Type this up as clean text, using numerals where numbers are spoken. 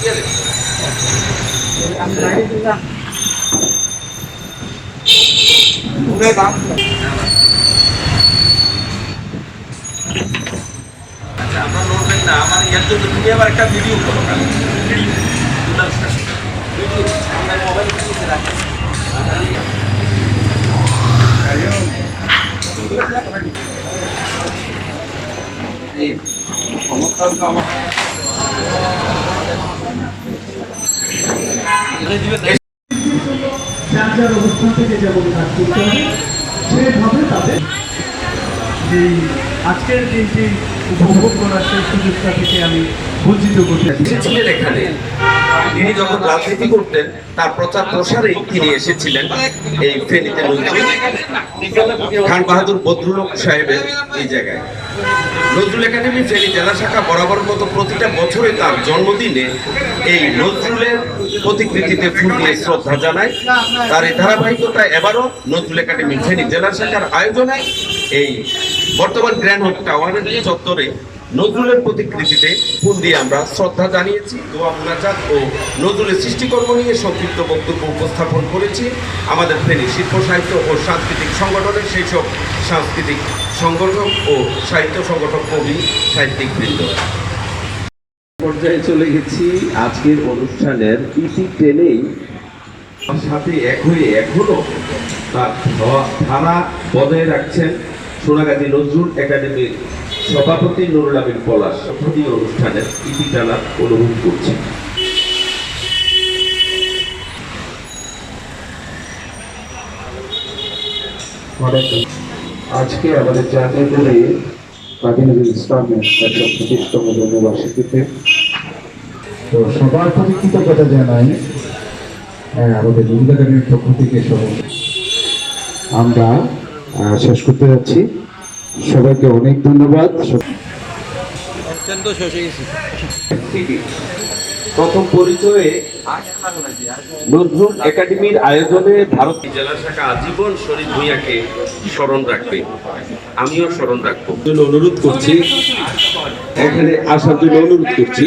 আমরা নড়বেন না, আমার ইয়ার জন্য তুমি আবার একটা ভিডিও করো না, মোবাইল রাখি যার অবস্থান থেকে যেমন কাজ করতে হবে সেভাবে তাদের এই আজকের দিনটি উপভোগ করার সেই সুযোগটা থেকে আমি বঞ্চিত করতে এসেছিলেন এখানে। তিনি যখন রাজনীতি করতেন তার প্রচার প্রসারেই তিনি এসেছিলেন এই ফেনীতে খান বাহাদুর বদরুল সাহেবের এই জায়গায়। নজরুল একাডেমি ফেনী জেলা শাখা বরাবর মতো প্রতিটা বছরে তার জন্মদিনে এই নজরুলের প্রতিকৃতিতে ফুল দিয়ে শ্রদ্ধা জানায়। তার এই ধারাবাহিকতা এবারও নজরুল একাডেমি ফেনী জেলা শাখার আয়োজনে এই বর্তমান গ্র্যান্ড হোটেল টাওয়ারের চত্বরে নজরুলের প্রতিকৃতিতে ফুল দিয়ে আমরা শ্রদ্ধা জানিয়েছি, দোয়া মুনাজাত ও নজরুলের সৃষ্টিকর্ম নিয়ে সংক্ষিপ্ত বক্তব্য উপস্থাপন করেছি। আমাদের ফেনী শিল্প সাহিত্য ও সাংস্কৃতিক সংগঠনের সেই সব সাংস্কৃতিক সংগঠক ও সাহিত্য সংগঠক, কবি, সাহিত্যিক বৃন্দ। পর্যায়ে চলে গেছি আজকের অনুষ্ঠানের ইতি টেনেই সাথে এক হয়ে এখনো তার ধারা বজায় রাখছেন সোনাগাজী নজরুল একাডেমির সভাপতি নুরুল আমিন পলাশ। প্রতি অনুষ্ঠানের ইতি টানার অনুভব করছে। আজকে আমাদের জাতীয় দলে কাজী নজরুল ইসলামের ১২৫তম জন্মবার্ষিকীতে তো সবার প্রতি কৃতজ্ঞতা জানাই আমাদের নজরুল একাডেমির পক্ষ থেকে আমরা শেষ করতে যাচ্ছি। সবাইকে অনেক ধন্যবাদ। প্রথম পরিচয়ে নজরুল একাডেমির আয়োজনে ভারত জেলা শাখা আজীবন শরীফ ভূঁইয়াকে স্মরণ রাখবে, আমিও স্মরণ রাখবো। অনুরোধ করছি, এখানে আসার জন্য অনুরোধ করছি।